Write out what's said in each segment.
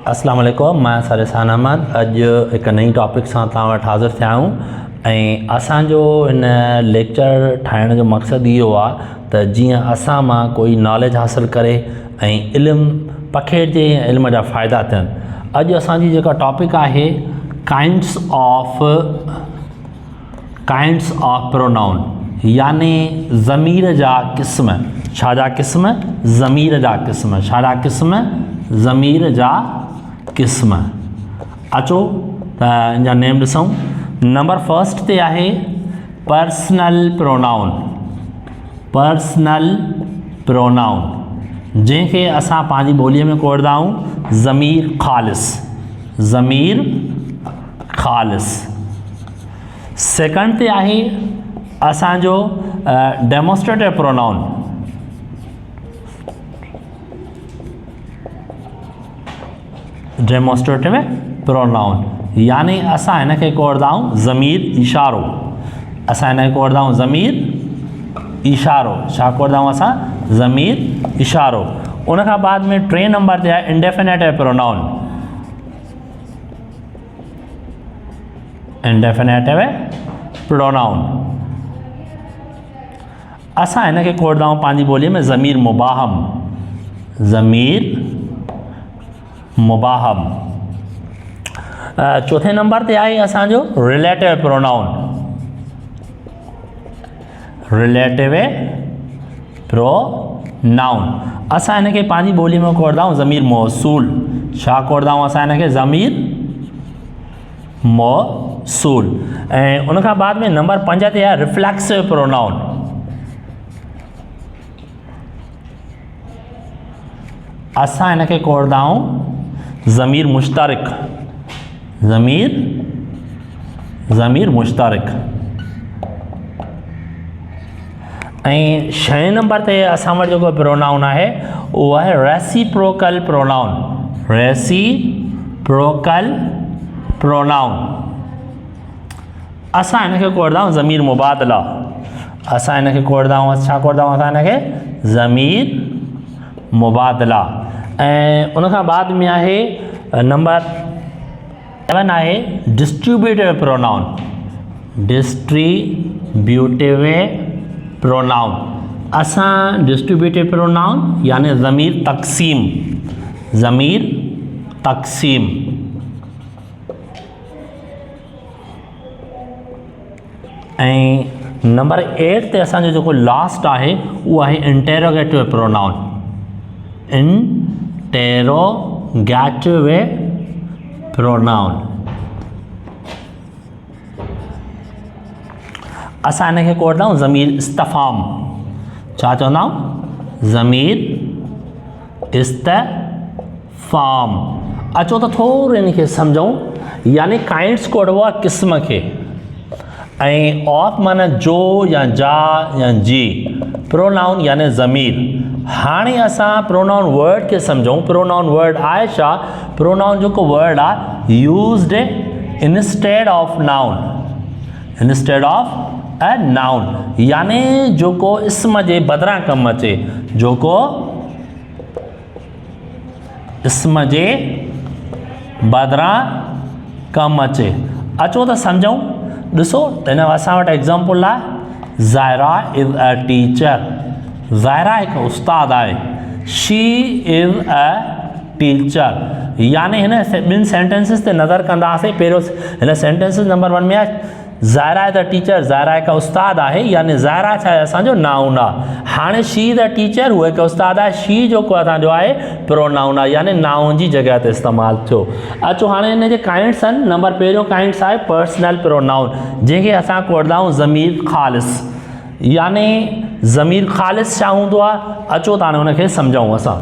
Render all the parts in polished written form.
अस्सलाम वालेकुम, मैं सरेसान अहमद। अॼु हिकु नई टॉपिक सां तव्हां वटि हाज़िर थिया आहियूं ऐं असांजो हिन लेक्चर ठाहिण जो मक़सदु इहो आहे त जीअं असां मां कोई नॉलेज हासिलु करे ऐं इल्मु पखेड़िजे ऐं इल्म जा फ़ाइदा थियनि। अॼु असांजी जेका टॉपिक आहे काइंड्स ऑफ प्रोनाउन, यानी ज़मीर जा क़िस्म। छा जा क़िस्म? ज़मीर जा क़िस्म। छा जा क़िस्म? ज़मीर जा क़िस्म। अचो त इन जा नेम ॾिसूं। नंबर फर्स्ट ते आहे पर्सनल प्रोनाउन। पर्सनल प्रोनाउन जंहिंखे असां पंहिंजी ॿोलीअ में कोड़दा आहियूं ज़मीर ख़ालिस। ज़मीर ख़ालिस। सेकंड ते आहे असांजो डेमोस्ट्रेटिव प्रोनाउन। डेमोस्ट्रेटिव प्रोनाउन यानी असां हिनखे कोड़दा आहियूं ज़मीर इशारो। असां हिनखे कोड़दा आहियूं ज़मीर इशारो। छा कोड़दा आहियूं असां? ज़मीर इशारो। उन खां बाद में टे नंबर ते आहे इंडेफिनेटिव प्रोनाउन। इंडेफिनेटिव प्रोनाउन असां हिनखे कोड़दा आहियूं पंहिंजी ॿोलीअ में ज़मीर मुबाहम। ज़मीर मुबाहम। चौथे नंबर ते आहे असांजो रिलेटिव प्रोनाउन। रिलेटिव प्रोनाउन असां हिनखे पंहिंजी ॿोलीअ में कोड़दा आहियूं ज़मीर मौसूल। छा कोड़दा आहियूं असां हिनखे? ज़मीर मौसूल। ऐं उन खां बाद में नंबर 5 ते आहे रिफ्लेक्सिव प्रोनाउन। असां हिनखे कोड़दा आहियूं ज़मीर मुश्तरक। ज़मीर मुश्तरक। ऐं 6 नंबर ते असां वटि जेको प्रोनाउन आहे उहो आहे रेसिप्रोकल प्रोनाउन। रेसिप्रोकल प्रोनाउन असां हिनखे कोड़दा आहियूं ज़मीर मुबादला। असां हिनखे कोड़दा आहियूं, छा कोड़दा आहियूं असां हिनखे? ज़मीर मुबादला। ऐं उन खां बाद में आहे नंबर 7 आहे डिस्ट्रीब्यूटिव प्रोनाउन। डिस्ट्रीब्यूटिव प्रोनाउन असां डिस्ट्रीब्यूटिव प्रोनाउन यानी ज़मीर तक़सीम। ज़मीर तक़सीम। ऐं नंबर 8 ते असांजो जेको लास्ट आहे उहो आहे इंटेरोगेटिव प्रोनाउन। इंटेरोगेटिव प्रोनाउन असां हिनखे कोड़दा आहियूं ज़मीर इस्तफ़ाम। छा चवंदा आहियूं? ज़मीर इस्तफ़ाम। अचो त थोरो इनखे सम्झूं। यानी काइंड्स कोड़बो आहे क़िस्म खे, ऐं ऑफ माना जो या जा या जी। प्रोनाउन यानी ज़मीर। हाणे असां प्रोनाउन वर्ड खे सम्झूं। प्रोनाउन वर्ड आहे छा? प्रोनाउन जेको वर्ड आहे used instead of noun. Instead of a noun यानी जेको इस्म जे बदिरां कमु अचे। जेको इस्म जे बदिरां कमु अचे। अचो त सम्झूं। ॾिसो त हिन असां वटि एग्ज़ाम्पल आहे Zaira is a teacher. Zaira हिकु उस्ताद आहे। शी इज़ अ टीचर यानी हिन ॿिनि सेंटेंसिस ते नज़र कंदासीं। पहिरियों हिन सेंटेंसिस नंबर 1 में आहे Zaira is a teacher. Zaira हिकु उस्ताद आहे यानी ज़ायरा छा आहे? असांजो नाउन आहे। हाणे शी इज़ अ टीचर, उहो हिकु उस्ताद आहे। शी जेको असांजो आहे प्रोनाउन आहे यानी नाउन जी जॻह ते इस्तेमालु थियो। अचो हाणे हिन जे काइंड्स आहिनि। नंबर पहिरियों काइंड्स आहे पर्सनल प्रोनाउन जंहिंखे असां कोड़दा आहियूं ज़मीर ख़ालिस। यानी ज़मीर ख़ालिस छा हूंदो आहे? अचो त हाणे हुनखे सम्झूं असां।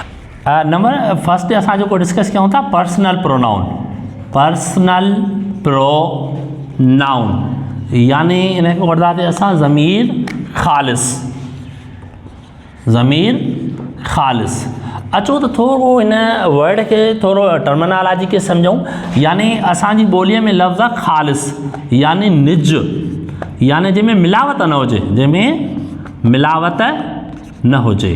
नंबर फर्स्ट ते असां जेको डिस्कस कयूं था पर्सनल प्रोनाउन। पर्सनल प्रोनाउन यानी इनखे कोड़दासीं असां ज़मीर ख़ालिस। ज़मीर ख़ालिस। अचो त थोरो हिन वर्ड खे थोरो टर्मिनोलॉजी खे सम्झूं। यानी असांजी ॿोलीअ में लफ़्ज़ आहे ख़ालिस यानी निज, यानी जंहिंमें मिलावट न हुजे। जंहिंमें मिलावट न हुजे।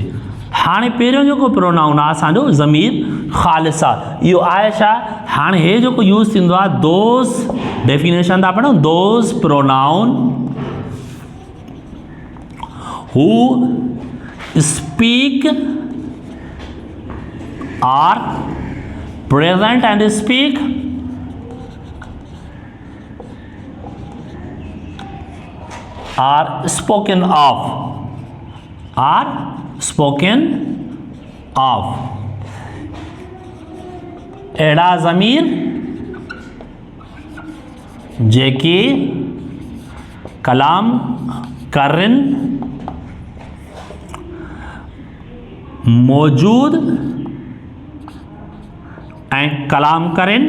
हाणे पहिरियों जेको प्रोनाउन आहे असांजो ज़मीर ख़ालिस आहे, इहो आहे छा? हाणे हे जेको यूज़ थींदो आहे दोज़, डेफिनेशन था पढ़ूं, those pronoun who speak are present and speak are spoken of, are spoken of। अहिड़ा ज़मीर जेके कलाम करन मौजूद ऐं कलाम करें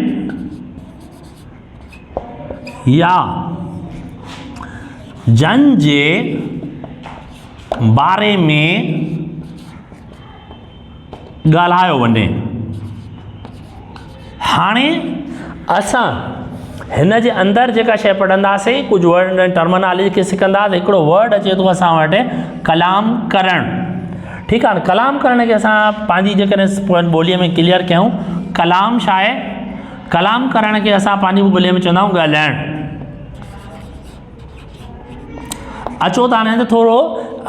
या जन जे बारे में ॻाल्हायो वञे। हाणे असां हिन जे अंदरि जेका शइ पढ़ंदासीं, कुझु वर्ड टर्मिनोलॉजी खे सिखंदासीं। हिकिड़ो वर्ड अचे थो असां वटि कलाम करणु, ठीकु आहे न। कलाम करण खे असां पंहिंजी जेकॾहिं ॿोलीअ में क्लियर कयूं, कलाम छा आहे? कलाम करण खे असां पंहिंजी ॿोलीअ में चवंदा आहियूं ॻाल्हाइणु। अचो त हाणे थोरो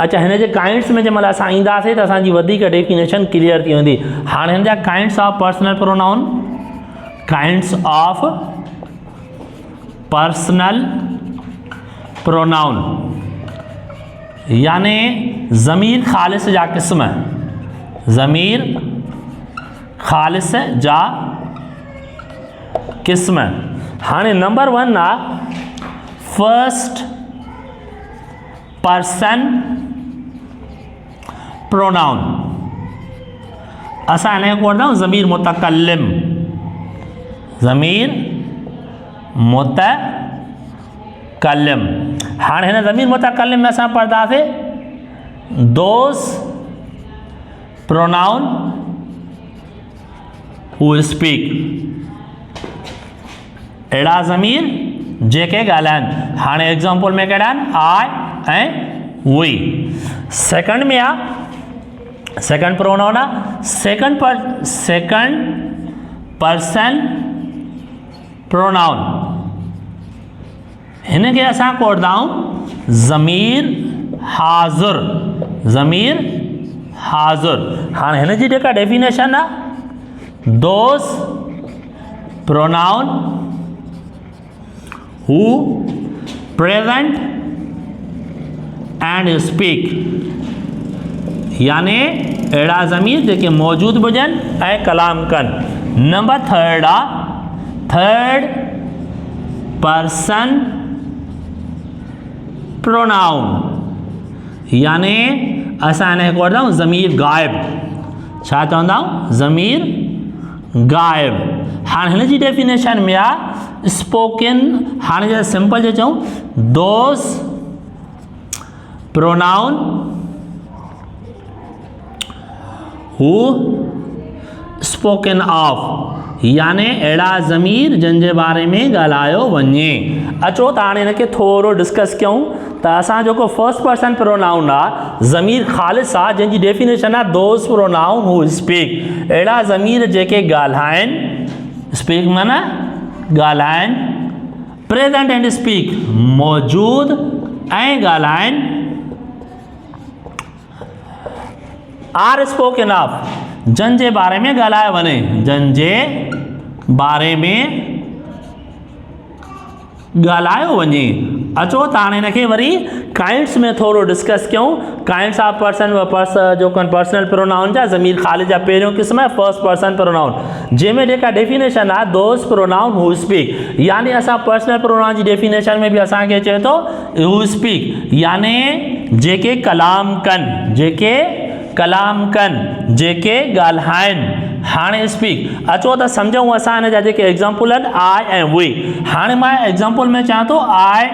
अच्छा हिन जे काइंड्स में जंहिंमहिल असां ईंदासीं त असांजी वधीक डेफिनेशन क्लियर थी वेंदी। हाणे हिन जा kinds of personal pronoun, kinds of personal pronoun यानी ज़मीर ख़ालिस जा क़िस्म, ज़मीर ख़ालिस जा क़िस्म। हाणे नंबर 1 आहे फर्स्ट पर्सन प्रोनाउन। असां हिन खे पढ़ंदा आहियूं ज़मीर मुतकल्लिम, ज़मीर मुतकल्लिम। हाणे हिन ज़मीर मुतकल्लिम में असां पढ़ंदासीं दोज़ प्रोनाउन हू स्पीक, अहिड़ा ज़मीर जेके ॻाल्हाइनि। हाणे एग्जाम्पल में कहिड़ा आहिनि? आई ऐं वी। सेकंड में आहे सेकंड प्रोनाउन आहे सेकंड पर्सन प्रोनाउन। हिन खे असां पढ़ंदा आहियूं ज़मीर हाज़िर, ज़मीर हाज़िर। हाणे हिन जी जेका डेफिनेशन आहे those pronoun who present and speak यानी अहिड़ा ज़मीर जेके मौजूद हुजनि ऐं कलाम कनि। नंबर 3 आहे थर्ड पर्सन प्रोनाउन यानी असां हिन खे पढ़ंदा आहियूं ज़मीर गाइब। छा चवंदा आहियूं? ज़मीर गाइब। हाणे हिन जी डेफिनेशन में आहे स्पोकन। हाणे जे सिंपल जे चऊं those pronoun who spoken of यानी अहिड़ा ज़मीर जिन जे बारे में ॻाल्हायो वञे। अचो त हाणे हिनखे थोरो डिस्कस कयूं त असां जेको फर्स्ट पर्सन प्रोनाउन आहे ज़मीर ख़ालिस आहे, जंहिंजी डेफिनेशन आहे दोज़ प्रोनाउन हू स्पीक, अहिड़ा ज़मीर जेके ॻाल्हाइनि। स्पीक माना ॻाल्हाइनि, प्रेजेंट एंड स्पीक मौजूद ऐं ॻाल्हाइनि। आर स्पोकन ऑफ जन जे बारे में ॻाल्हायो वञे, जन जे बारे में ॻाल्हायो वञे। अचो त हाणे हिनखे वरी काइंड्स में थोरो डिस्कस कयूं। काइंड्स ऑफ पर्सनल प्रोनाउन जा ज़मीर ख़ालिस जा पहिरियों क़िस्म आहे फर्स्ट पर्सन प्रोनाउन, जंहिंमें जेका डेफिनेशन आहे दोज़ प्रोनाउन हू स्पीक यानी असां पर्सनल प्रोनाउन जी डेफिनेशन में बि असांखे चए थो हू स्पीक यानी जेके कलाम कनि, जेके कलाम कनि, जेके ॻाल्हाइनि। हाणे स्पीक अचो त सम्झूं असां हिन जा जेके एग्ज़ाम्पल आहिनि आई ऐं वी। हाणे मां एग्ज़ाम्पल में चवां थो आई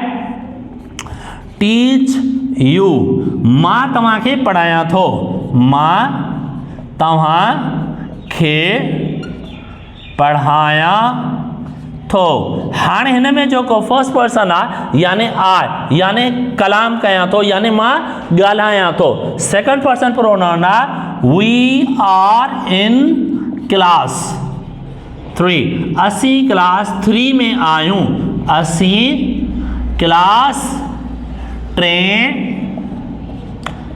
टीच यू, मां तव्हांखे पढ़ायां थो, मां तव्हांखे पढ़ायां थो। हाणे हिन में जेको फर्स्ट पर्सन आहे यानी आई यानी कलाम कयां थो यानी मां ॻाल्हायां थो। सेकंड पर्सन प्रोनाउन आहे वी आर इन क्लास 3, असीं क्लास 3 में आहियूं, असीं क्लास 3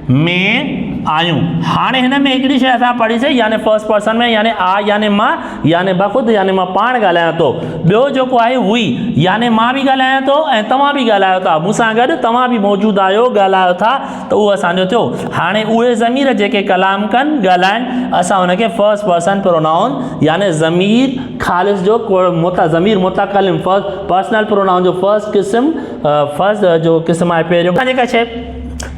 में आयूं। हाणे हिन में हिकिड़ी शइ असां पढ़ीसीं, यानी फर्स्ट पर्सन में, यानी आ यानी मां, यानी बख़ुदि, यानी मां पाण ॻाल्हायां थो। ॿियो जेको आहे वी, यानी मां बि ॻाल्हायां थो ऐं तव्हां बि ॻाल्हायो था, मूंसां गॾु तव्हां बि मौजूदु आहियो, ॻाल्हायो था, त उहो असांजो थियो। हाणे उहे ज़मीर जेके कलाम कनि, ॻाल्हाइनि, असां हुनखे फर्स्ट पर्सन प्रोनाउन यानी ज़मीर ख़ालिस जो ज़मीर मुतकल्लिम, फर्स्ट पर्सनल प्रोनाउन जो फर्स्ट क़िस्म आहे। पहिरियों जेका शइ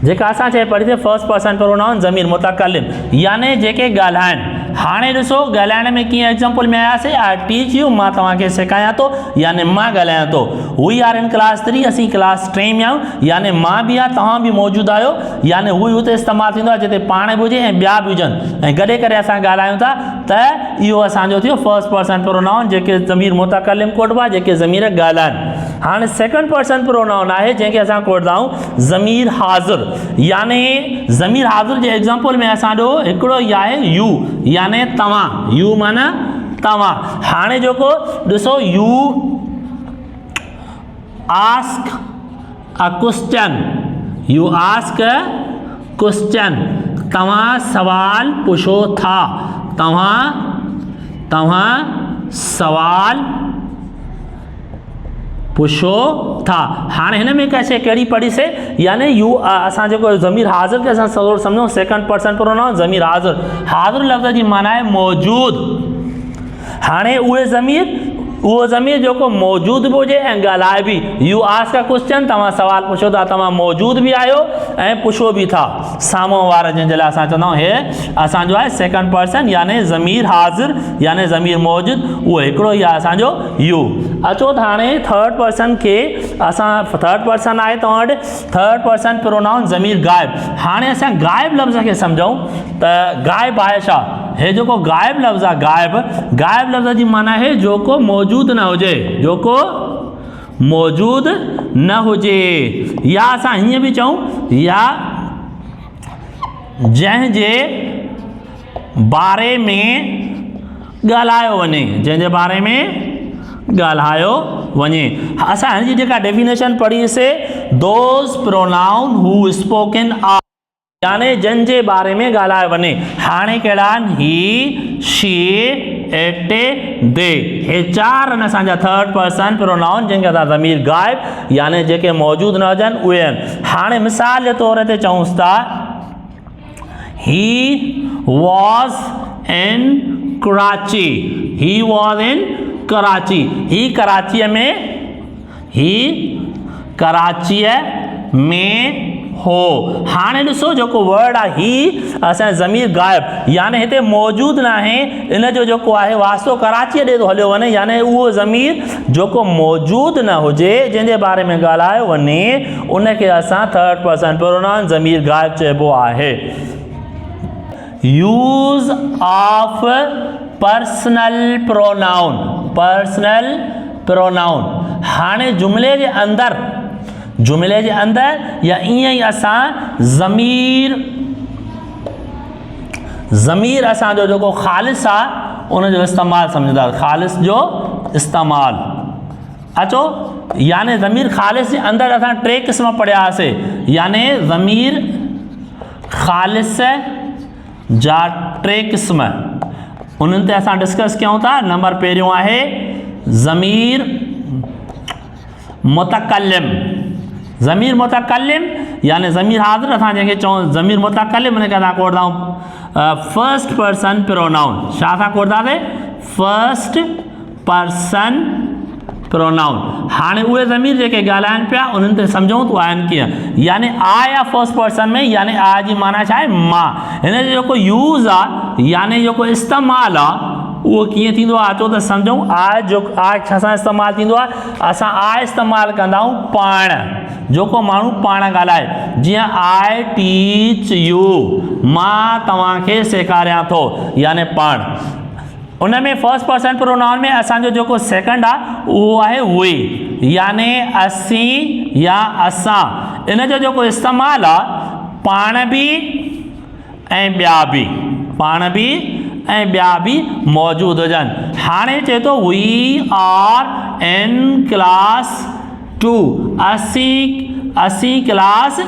जेका असां चए पढ़ी फर्स्ट पर्सन प्रोनाउन ज़मीर मुतकल्लिम, यानी जेके ॻाल्हाइनि। हाणे ॾिसो ॻाल्हाइण में कीअं एग्जाम्पल में आयासीं, आई टीच यू, मां तव्हांखे सेखारियां थो, यानी मां ॻाल्हायां थो। वी आर इन क्लास 3, असीं क्लास 3 में आहियूं, यानी मां बि आहे, तव्हां बि मौजूदु आहियो, यानी हू हुते इस्तेमालु थींदो आहे जिते पाण बि हुजे ऐं ॿिया बि हुजनि ऐं गॾे करे असां ॻाल्हायूं था, त इहो असांजो थियो फर्स्ट पर्सन प्रोनाउन, जेके ज़मीर मुतकल्लिम कोटबा, जेके ज़मीर ॻाल्हाइनि। हाणे सेकंड पर्सन प्रोनाउन आहे जंहिंखे असां कोटंदा आहियूं ज़मीर हाज़िर, यानी ज़मीर हाज़िर जे एग्जाम्पल में असांजो हिकिड़ो ई आहे यू, यानी तव्हां, यू माना तव्हां। हाणे जेको ॾिसो, you ask a question, you ask a question, तव्हां सवाल पुछो था, तव्हां सवाल पुछो था। हाणे हिन में हिकु शइ कहिड़ी पढ़ीसीं, यानी यू असां जेको ज़मीर हाज़िर खे असां सम्झूं सेकंड पर्सन प्रोनाउन ज़मीर हाज़िर, हाज़िर लफ़्ज़ जी माना आहे मौजूदु। हाणे उहो ज़मीर जेको मौजूदु बि हुजे ऐं ॻाल्हाए बि, यू आस्क अ क्वेश्चन, तव्हां सवाल पुछो था, तव्हां मौजूदु बि आहियो ऐं पुछो बि था, साम्हूं वारा जंहिंजे लाइ असां चवंदा आहियूं हे असांजो आहे सेकंड पर्सन, यानी ज़मीर हाज़िर, यानी ज़मीर मौजूदु, उहो हिकिड़ो ई आहे असांजो यू। अचो त हाणे थर्ड पर्सन खे असां, थर्ड पर्सन आहे तव्हां वटि, थर्ड पर्सन प्रोनाउन ज़मीर गायब। हाणे असां गायब लफ़्ज़ खे सम्झूं त गायब आहे छा, हे जेको गायब लफ़्ज़ आहे, गायब लफ़्ज़ जी माना आहे जेको मौजूदु न हुजे, जेको मौजूदु न हुजे, या असां हीअं बि चऊं, या जंहिंजे बारे में ॻाल्हायो वञे, जंहिंजे बारे में ॻाल्हायो वञे। असां हिनजी जेका डेफिनेशन पढ़ीसीं, those pronoun who spoken are, यानी जंहिंजे बारे में ॻाल्हायो वञे। हाणे कहिड़ा आहिनि, ही, शी, इट, दे, हे चार आहिनि असांजा थर्ड पर्सन प्रोनाउन, जंहिंखे असां ज़मीर गायब यानी जेके मौजूदु न हुजनि उहे आहिनि। हाणे मिसाल जे तौर ते चऊंसि था, he was in Karachi, he was in Karachi, he कराचीअ में हो। हाणे ॾिसो जेको वर्ड आहे ही असांजो ज़मीर गायब, यानी हिते मौजूदु न आहे, इन जो जेको आहे वास्तो कराचीअ ॾे थो हलियो वञे, यानी उहो ज़मीर जेको मौजूदु न हुजे, जंहिंजे बारे में ॻाल्हायो वञे, उनखे असां थर्ड पर्सन प्रोनाउन ज़मीर गायब चइबो आहे। यूज़ ऑफ पर्सनल प्रोनाउन, हाणे जुमिले जे अंदरि या ईअं ई असां ज़मीर असांजो जेको ख़ालिस आहे उनजो इस्तेमालु सम्झंदा, ख़ालिस जो इस्तेमालु। अचो, यानी ज़मीर ख़ालिस जे अंदरि असां टे क़िस्म पढ़ियासीं, यानी ज़मीर ख़ालिस जा टे क़िस्म, उन्हनि ते असां डिस्कस कयूं था। नंबर पहिरियों आहे ज़मीर मुतकल्लिम, यानी ज़मीर हाज़िर असां जंहिंखे चऊं ज़मीर मुतकल्लिम, उनखे असां कोटंदा आहियूं फर्स्ट पर्सन प्रोनाउन। छा असां कोटंदासीं, फर्स्ट पर्सन प्रोनाउन। हाणे उहे ज़मीर जेके ॻाल्हाइनि पिया उन्हनि ते सम्झूं त आहिनि कीअं, यानी आ या फर्स्ट पर्सन में, यानी आ जी माना छा आहे, मां। हिन जो जेको यूज़ आहे यानी जेको इस्तेमालु आहे उहो कीअं थींदो आहे, अचो त सम्झूं। आ छा इस्तेमालु थींदो आहे, असां आ इस्तेमालु कंदा आहियूं पाण, जेको माण्हू पाण ॻाल्हाए, जीअं आई टीच यू, मां तव्हांखे सेखारियां थो, यानी पाण। उन में फर्स्ट पर्सन प्रोनाउन में असांजो जेको सेकंड आहे उहो आहे वी, यानी असीं या असां। इन जो जेको इस्तेमालु आहे पाण बि ऐं ॿिया बि, पाण बि ऐं ॿिया बि मौजूदु हुजनि। हाणे चए थो वी आर इन क्लास 2, असीं क्लास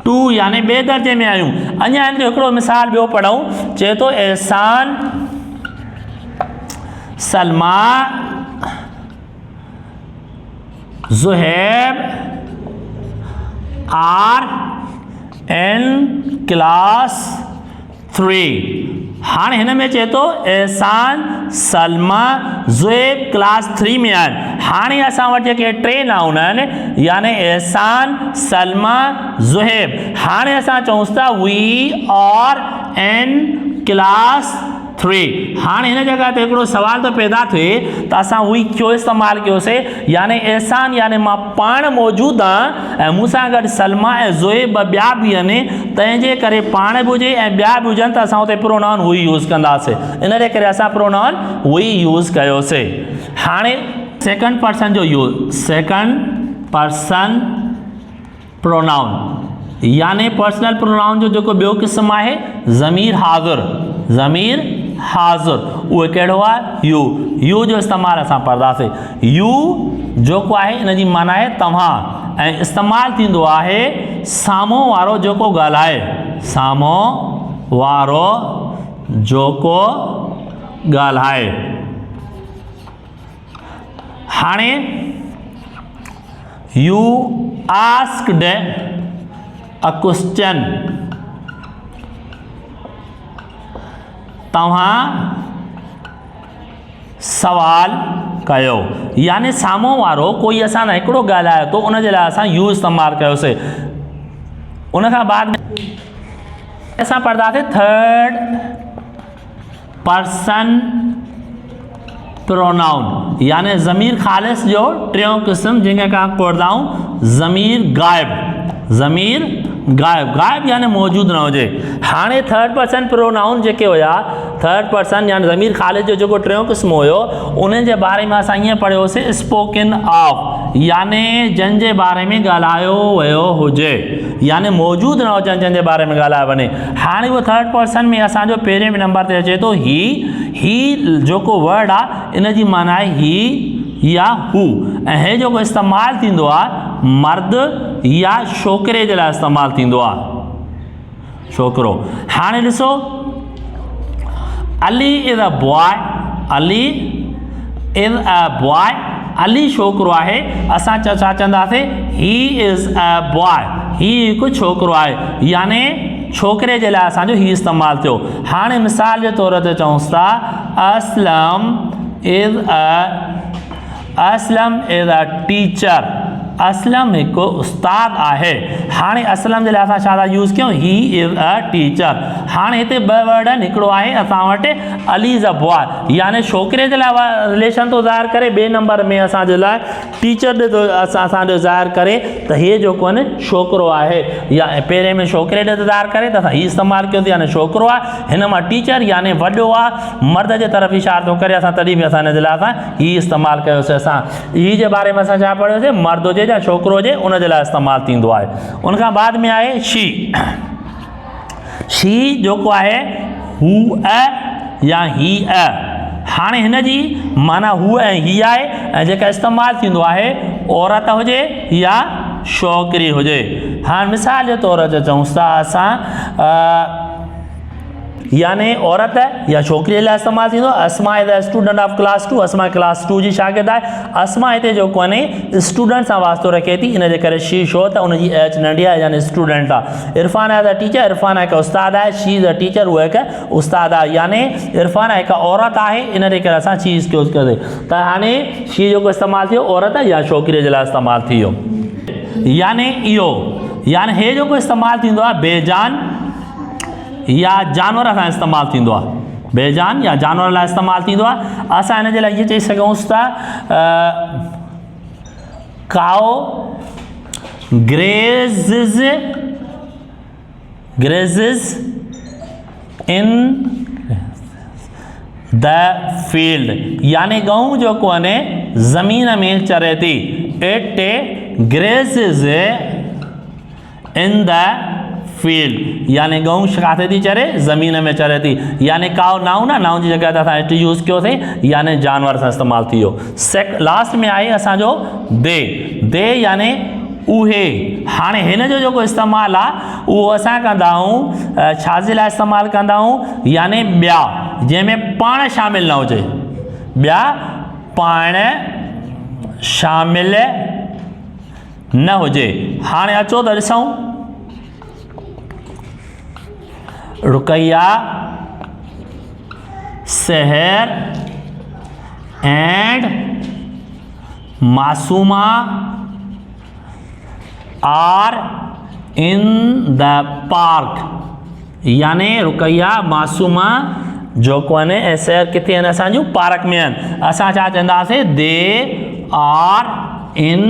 2 यानी ॿिए दर्जे में आहियूं। अञा हिन जो हिकिड़ो मिसाल ॿियो पढ़ूं। चए थो Ehsan, Salma, Zuhaib are in class 3। हाणे हिन में चए थो एहसान, सलमा, ज़ुहैब क्लास 3 में आहिनि। हाणे असां वटि जेके टे नाउन आहिनि यानी एहसान, सलमा, ज़ुहैब, हाणे असां चऊं था वी आर इन क्लास 3। हाणे हिन जगह ते हिकिड़ो सवाल तो पैदा थिए त असां वी क्यों इस्तेमालु कयोसीं, यानी एहसान यानी मां पाण मौजूदु आहियां ऐं मूंसां गॾु सलमा ऐं ज़ुहैब ॿिया बि आहिनि, तंहिंजे करे पाण बि हुजे ऐं ॿिया बि हुजनि त असां हुते प्रोनाउन वी यूज़ कंदासीं। इन जे करे असां प्रोनाउन वी यूज़ कयोसीं। हाणे सेकंड पर्सन जो यूज़, सेकंड पर्सन प्रोनाउन यानी पर्सनल प्रोनाउन जो जेको ॿियो क़िस्म आहे ज़मीर हाज़िर, ज़मीर हाज़िर, उहो कहिड़ो आहे यू जो इस्तेमालु असां कंदासीं। यू जेको आहे इन जी माना आहे तव्हां ऐं इस्तेमालु थींदो आहे साम्हूं वारो जेको ॻाल्हाए, साम्हूं वारो जेको ॻाल्हाए। हाणे यू आस्क्ड अ क्वेश्चन, तव्हां सवाल कयो, यानी साम्हूं वारो कोई असां सां हिकिड़ो ॻाल्हाए थो, उन जे लाइ असां यू इस्तेमालु कयोसीं। उन खां बाद में असां पढ़ंदासीं थर्ड पर्सन प्रोनाउन यानी ज़मीर ख़ालिस जो टियों क़िस्म, जंहिंखे का पढ़ंदाऊं ज़मीर गायब, ज़मीर गायब, गायब यानी मौजूदु न हुजे। हाणे थर्ड पर्सन प्रोनाउन जेके हुया, थर्ड पर्सन यानी ज़मीर ख़ालिस जो जेको टियों क़िस्म हुयो, उन्हनि जे बारे में असां ईअं पढ़ियोसीं स्पोकन ऑफ, यानी जंहिंजे बारे में ॻाल्हायो वियो हुजे, यानी मौजूदु न हुजनि जंहिंजे बारे में ॻाल्हायो वञे। हाणे उहो थर्ड पर्सन में असांजो पहिरें नंबर ते अचे थो ही जेको वर्ड आहे इन जी माना आहे ही या हू, ऐं हे जेको इस्तेमालु थींदो आहे मर्द या छोकिरे जे लाइ इस्तेमालु थींदो आहे, छोकिरो। हाणे ॾिसो Ali is a boy, Ali is a boy, Ali छोकिरो आहे, असां छा चवंदासीं ही इज़ अ बॉय, ही हिकु छोकिरो आहे, यानी छोकिरे जे लाइ असांजो ही इस्तेमालु थियो। हाणे मिसाल जे तौर ते चऊं था Aslam is a teacher, Aslam हिकु उस्ताद आहे। हाणे असलम जे लाइ असां छा था यूज़ कयूं, ही इज़ अ टीचर। हाणे हिते ॿ वर्ड आहिनि, हिकिड़ो आहे असां वटि अली इज़ अ बॉय, यानी छोकिरे जे लाइ रिलेशन थो ज़ाहिर करे, ॿिए नंबर में असांजे लाइ टीचर ॾे असांजो ज़ाहिर करे त हे जेको आहे न छोकिरो आहे, या पहिरें में छोकिरे ॾे ज़ाहिर करे त असां ही इस्तेमालु कयोसीं, यानी छोकिरो आहे। हिन मां टीचर यानी वॾो आहे, मर्द जे तरफ़ इशारो थो करे, असां तॾहिं बि असां हिन जे लाइ असां ही इस्तेमालु कयोसीं। असां ही जे बारे में असां छा पढ़ियोसीं, मर्द हुजे या छोकिरो हुजे उन जे लाइ इस्तेमालु थींदो आहे। उनखां बाद में आहे शी जेको आहे हू अ या ही अ। हाणे हिन जी माना हू ऐं ही आहे, ऐं जेका इस्तेमालु थींदो आहे औरत हुजे या छोकिरी हुजे। हाणे मिसाल जे तौर ते चऊं था असां यानी औरत या छोकिरी लाइ इस्तेमालु थींदो। Asma is the student of class 2, Asma class 2 जी शागिर्द आहे। अस्मा हिते जेको आहे स्टूडेंट सां वास्तो रखे थी, इन जे करे शी छो त उनजी एज नंढी आहे, यानी स्टूडेंट आहे। Irfan as a teacher, Irfan हिकु उस्ताद आहे, शी इज़ अ टीचर, उहा हिकु उस्ताद आहे, यानी इरफान हिकु औरत आहे, इन जे करे असां शी यूज़ कयोसीं। त हाणे शी जेको इस्तेमालु थियो औरत या छोकिरे जे लाइ इस्तेमालु थी वियो। यानी इहो, यानी हे जेको इस्तेमालु थींदो आहे बेजान या जानवर सां इस्तेमालु थींदो आहे, बेजान या जानवर लाइ इस्तेमालु थींदो आहे। असां हिन जे लाइ इहे चई सघूं था काओ ग्रेज़िज़ इन द फील्ड, यानी गऊं जेको आहे ज़मीन में चरे थी। इट ग्रेज़िज़ इन द फील्ड, यानी गऊं किथे थी चरे, ज़मीन में चरे थी, यानी काउ नाउन आहे, नाउन जी जगह ते असां इट यूज़ कयो थे, यानी जानवर सां इस्तेमालु थी वियो। लास्ट में आहे असांजो दे यानी उहे। हाणे हिन जो जेको इस्तेमालु आहे उहो असां कंदा आहियूं छाजे लाइ इस्तेमालु कंदा आहियूं, यानी ॿिया, जंहिंमें पाण शामिल न हुजे, ॿिया पाण शामिल न हुजे। हाणे अचो त ॾिसूं, Ruqaiya, Sehar and Masooma are in the park, यानी रुकैया मासूमा जेको आहिनि ऐं सहर किथे आहिनि, असांजूं पार्क में आहिनि। असां छा चवंदासीं, they are in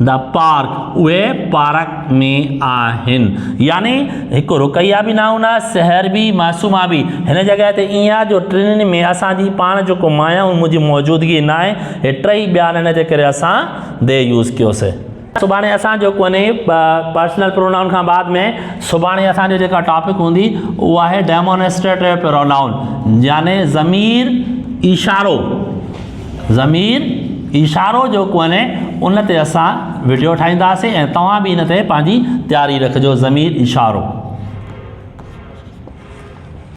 the park, उहे पार्क में आहिनि। यानी हिकु रुकैया बि नाउन आहे, सहर बि, मासूमा बि। हिन जॻह ते ईअं आहे जो टिनिनि में असांजी पाण जेको माया मुंहिंजी मौजूदगी न आहे, हे टई ॿिया हिन जे करे असां दे यूज़ कयोसीं। सुभाणे असां जेको आहे पर्सनल प्रोनाउन खां बाद में सुभाणे असांजो जेका टॉपिक हूंदी उहा आहे डेमोन्स्ट्रेटिव प्रोनाउन, यानी ज़मीर इशारो जेको आहे उन ते असां वीडियो ठाहींदासीं ऐं तव्हां बि इन ते पंहिंजी तयारी रखिजो, ज़मीर इशारो।